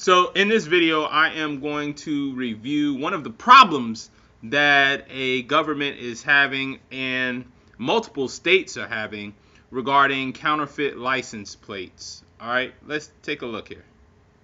So in this video, I am going to review one of the problems that a government is having and multiple states are having regarding counterfeit license plates. All right, let's take a look here.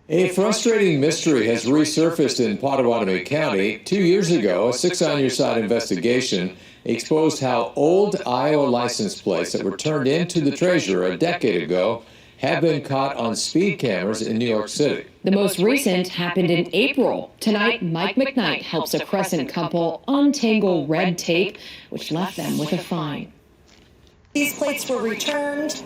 A frustrating mystery has resurfaced in Pottawatomie County. 2 years ago, a six-on-your-side investigation exposed how old Iowa license plates that were turned into the treasurer a decade ago have been caught on speed cameras in New York City. The most recent happened in April. Tonight, Mike McKnight helps a Crescent couple untangle red tape, which left them with a fine. These plates were returned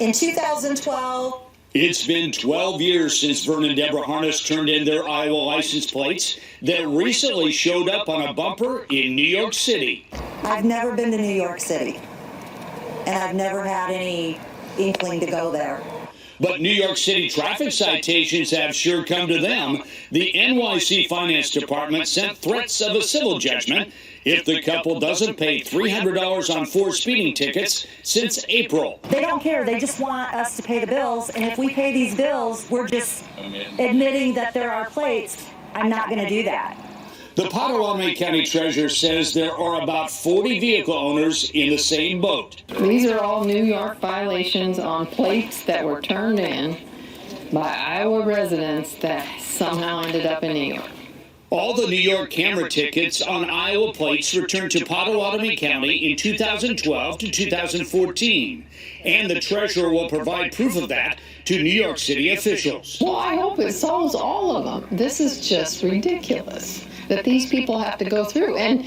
in 2012. It's been 12 years since Vern and Deborah Harness turned in their Iowa license plates that recently showed up on a bumper in New York City. I've never been to New York City, and I've never had any inkling to go there. But New York City traffic citations have sure come to them. The NYC Finance Department sent threats of a civil judgment if the couple doesn't pay $300 on 4 speeding tickets since April. They don't care. They just want us to pay the bills, and if we pay these bills, we're just admitting that there are plates. I'm not going to do that. The Pottawatomie County Treasurer says there are about 40 vehicle owners in the same boat. These are all New York violations on plates that were turned in by Iowa residents that somehow ended up in New York. All the New York camera tickets on Iowa plates returned to Pottawatomie County in 2012 to 2014, and the treasurer will provide proof of that to New York City officials. Well, I hope it solves all of them. This is just ridiculous that these people have to go through, and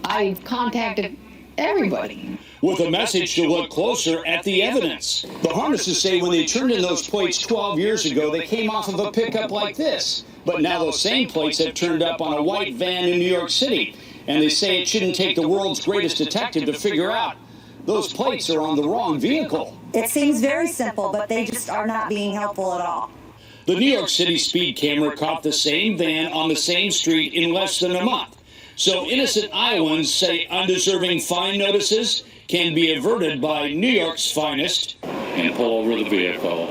I've contacted everybody. With a message to look closer at the evidence. The Harnesses say when they turned in those plates 12 years ago, they came off of a pickup like this. But now those same plates have turned up on a white van in New York City. And they say it shouldn't take the world's greatest detective to figure out those plates are on the wrong vehicle. It seems very simple, but they just are not being helpful at all. The New York City speed camera caught the same van on the same street in less than a month. So innocent Iowans say undeserving fine notices can be averted by New York's finest. And pull over the vehicle,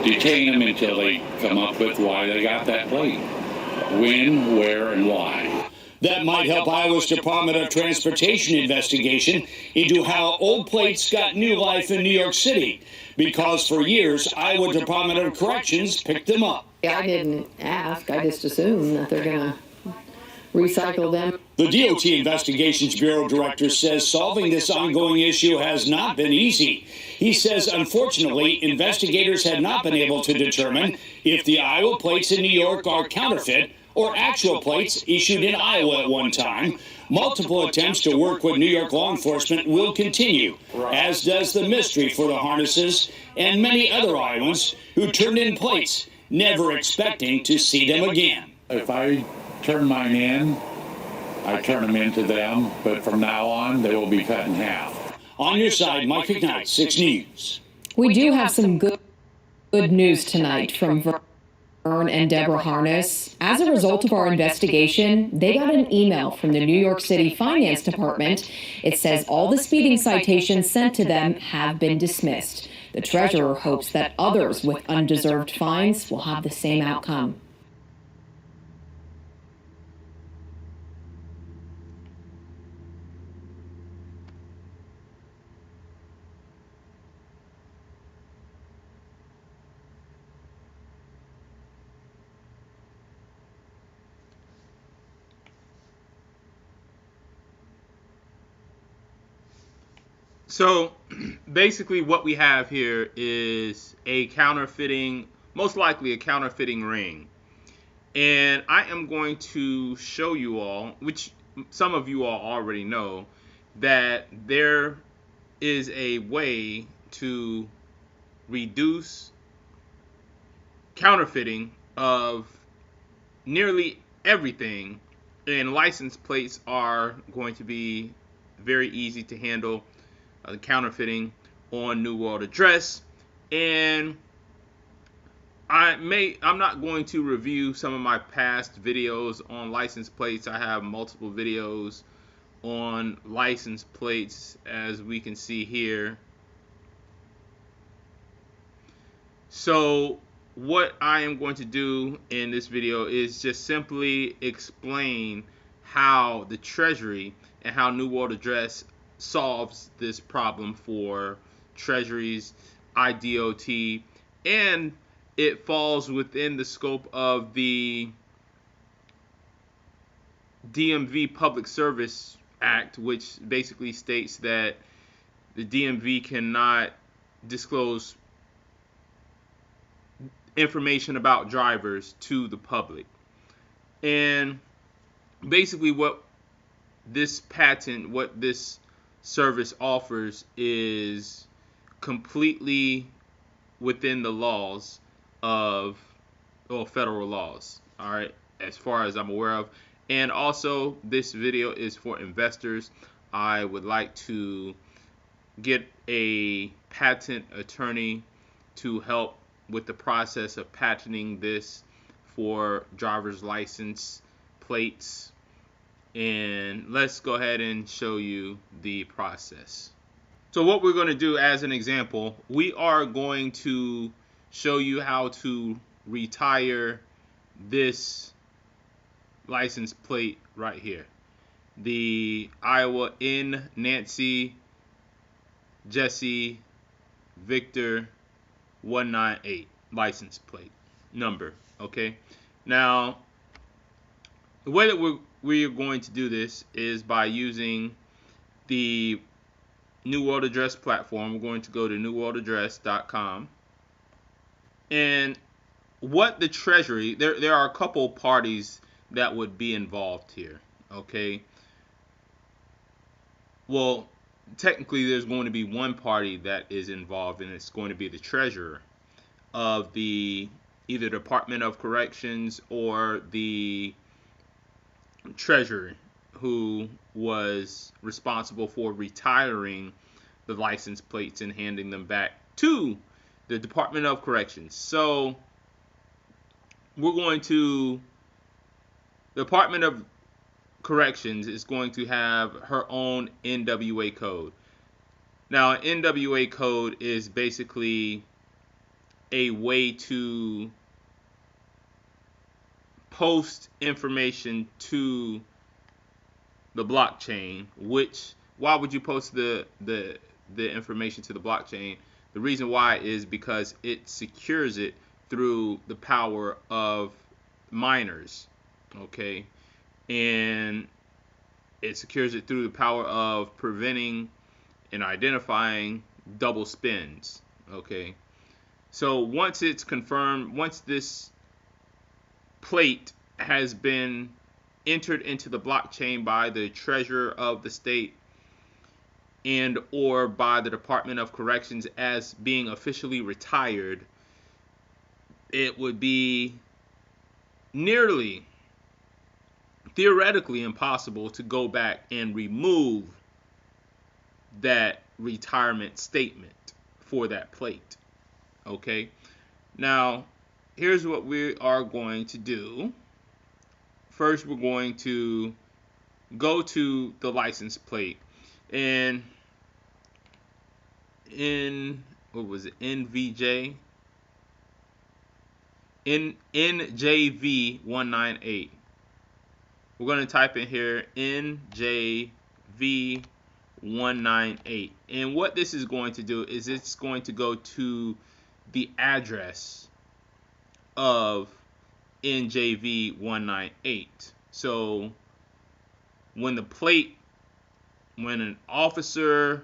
detain them until they come up with why they got that plate. When, where, and why. That might help Iowa's Department of Transportation investigation into how old plates got new life in New York City, because for years, Iowa Department of Corrections picked them up. I didn't ask. I just assumed that they're going to recycle them. The DOT Investigations Bureau Director says solving this ongoing issue has not been easy. He says, unfortunately, investigators had not been able to determine if the Iowa plates in New York are counterfeit or actual plates issued in Iowa at one time. Multiple attempts to work with New York law enforcement will continue, as does the mystery for the Harnesses and many other Iowans who turned in plates, never expecting to see them again. If I turn mine in, I turn them into them, but from now on, they will be cut in half. On your side, Mike McKnight, 6 News. We do have some good news tonight from Vern and Deborah Harness. As a result of our investigation, they got an email from the New York City Finance Department. It says all the speeding citations sent to them have been dismissed. The treasurer hopes that others with undeserved fines will have the same outcome. So basically what we have here is a counterfeiting, most likely a counterfeiting ring. And I am going to show you all, which some of you all already know, that there is a way to reduce counterfeiting of nearly everything. And license plates are going to be very easy to handle. Counterfeiting on New World Address, and I'm not going to review some of my past videos on license plates. I have multiple videos on license plates, as we can see here. So what I am going to do in this video is just simply explain how the Treasury and how New World Address solves this problem for treasuries, IDOT, and it falls within the scope of the DMV Public Service Act, which basically states that the DMV cannot disclose information about drivers to the public. And basically what this service offers is completely within the laws of federal laws, all right, as far as I'm aware of. And also, this video is for investors. I would like to get a patent attorney to help with the process of patenting this for driver's license plates. And let's go ahead and show you the process. So what we're going to do as an example, we are going to show you how to retire this license plate right here. The Iowa N Nancy Jesse Victor 198 license plate number. Okay. Now, the way that we are going to do this is by using the New World Address platform. We're going to go to newworldaddress.com. And what the Treasury, there are a couple parties that would be involved here. Okay. Well, technically there's going to be one party that is involved, and it's going to be the treasurer of the either Department of Corrections or the treasurer who was responsible for retiring the license plates and handing them back to the Department of Corrections. So the Department of Corrections is going to have her own NWA code. Now, NWA code is basically a way to post information to the blockchain. Which, why would you post the information to the blockchain? The reason why is because it secures it through the power of miners. Okay. And it secures it through the power of preventing and identifying double spins. Okay. So once it's confirmed, once this plate has been entered into the blockchain by the treasurer of the state and or by the Department of Corrections as being officially retired, it would be nearly theoretically impossible to go back and remove that retirement statement for that plate. Okay. Now, here's what we are going to do. First, we're going to go to the license plate, and in NJV 198. We're going to type in here NJV 198. And what this is going to do is it's going to go to the address of NJV 198. So when an officer,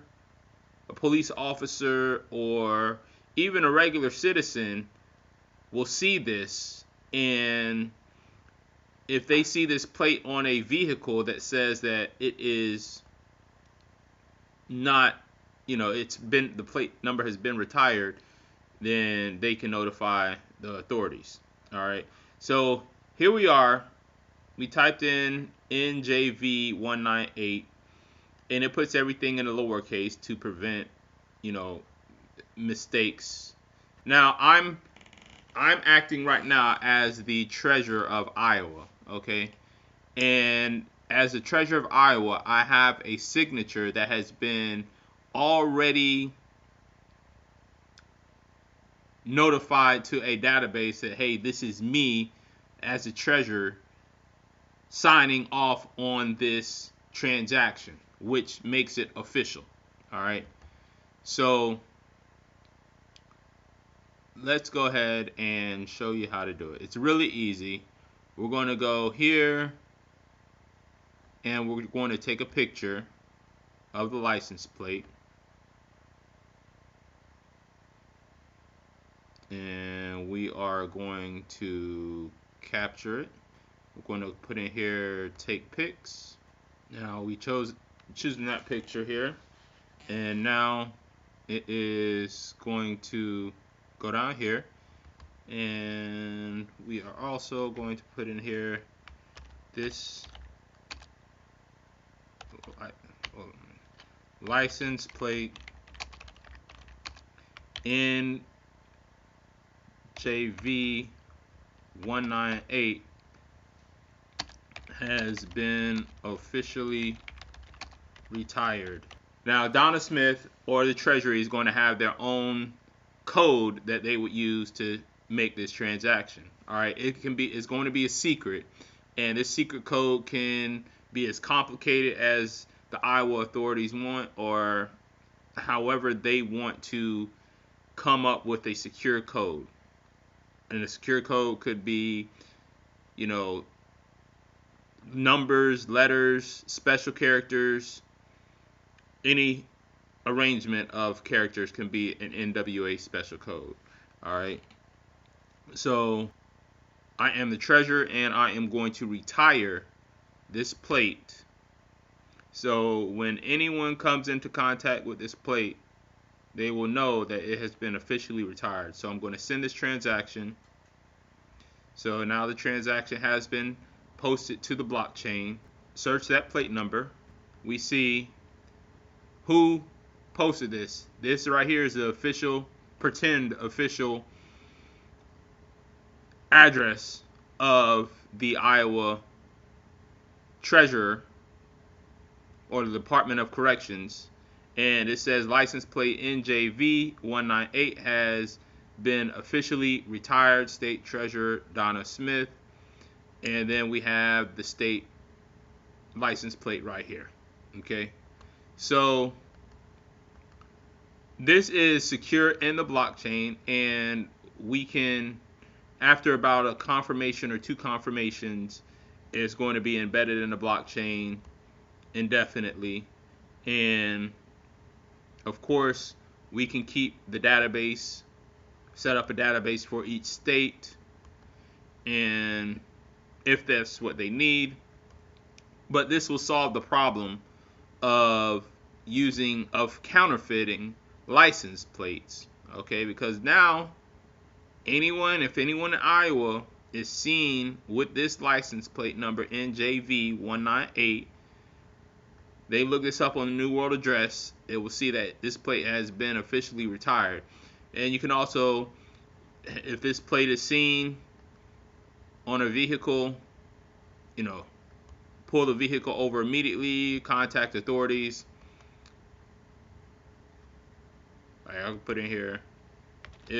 a police officer, or even a regular citizen will see this, and if they see this plate on a vehicle that says that it is not, the plate number has been retired, then they can notify the authorities. All right. So here we are. We typed in NJV 198, and it puts everything in a lowercase to prevent, mistakes. Now I'm acting right now as the treasurer of Iowa. Okay. And as the treasurer of Iowa, I have a signature that has been already notified to a database that, hey, this is me as a treasurer signing off on this transaction, which makes it official. All right. So let's go ahead and show you how to do it. It's really easy. We're going to go here and we're going to take a picture of the license plate. And we are going to capture it. We're going to put in here take pics. Now we choosing that picture here, and now it is going to go down here, and we are also going to put in here this license plate in JV 198 has been officially retired. Now, Donna Smith or the Treasury is going to have their own code that they would use to make this transaction. All right, it's going to be a secret, and this secret code can be as complicated as the Iowa authorities want, or however they want to come up with a secure code. And a secure code could be, numbers, letters, special characters. Any arrangement of characters can be an NWA special code. All right. So I am the treasurer, and I am going to retire this plate. So when anyone comes into contact with this plate, they will know that it has been officially retired. So I'm going to send this transaction. So now the transaction has been posted to the blockchain. Search that plate number. We see who posted this. This right here is the official, pretend official address of the Iowa Treasurer or the Department of Corrections. And it says license plate NJV 198 has been officially retired, State Treasurer Donna Smith. And then we have the state license plate right here. Okay, so this is secure in the blockchain, and we can, after about a confirmation or two confirmations, it's going to be embedded in the blockchain indefinitely. And of course, we can keep the database, set up a database for each state, and if that's what they need. But this will solve the problem of counterfeiting license plates. Okay, because now if anyone in Iowa is seen with this license plate number NJV 198, they look this up on the New World Address, it will see that this plate has been officially retired. And you can also, if this plate is seen on a vehicle, pull the vehicle over immediately, contact authorities. All right, I'll put in here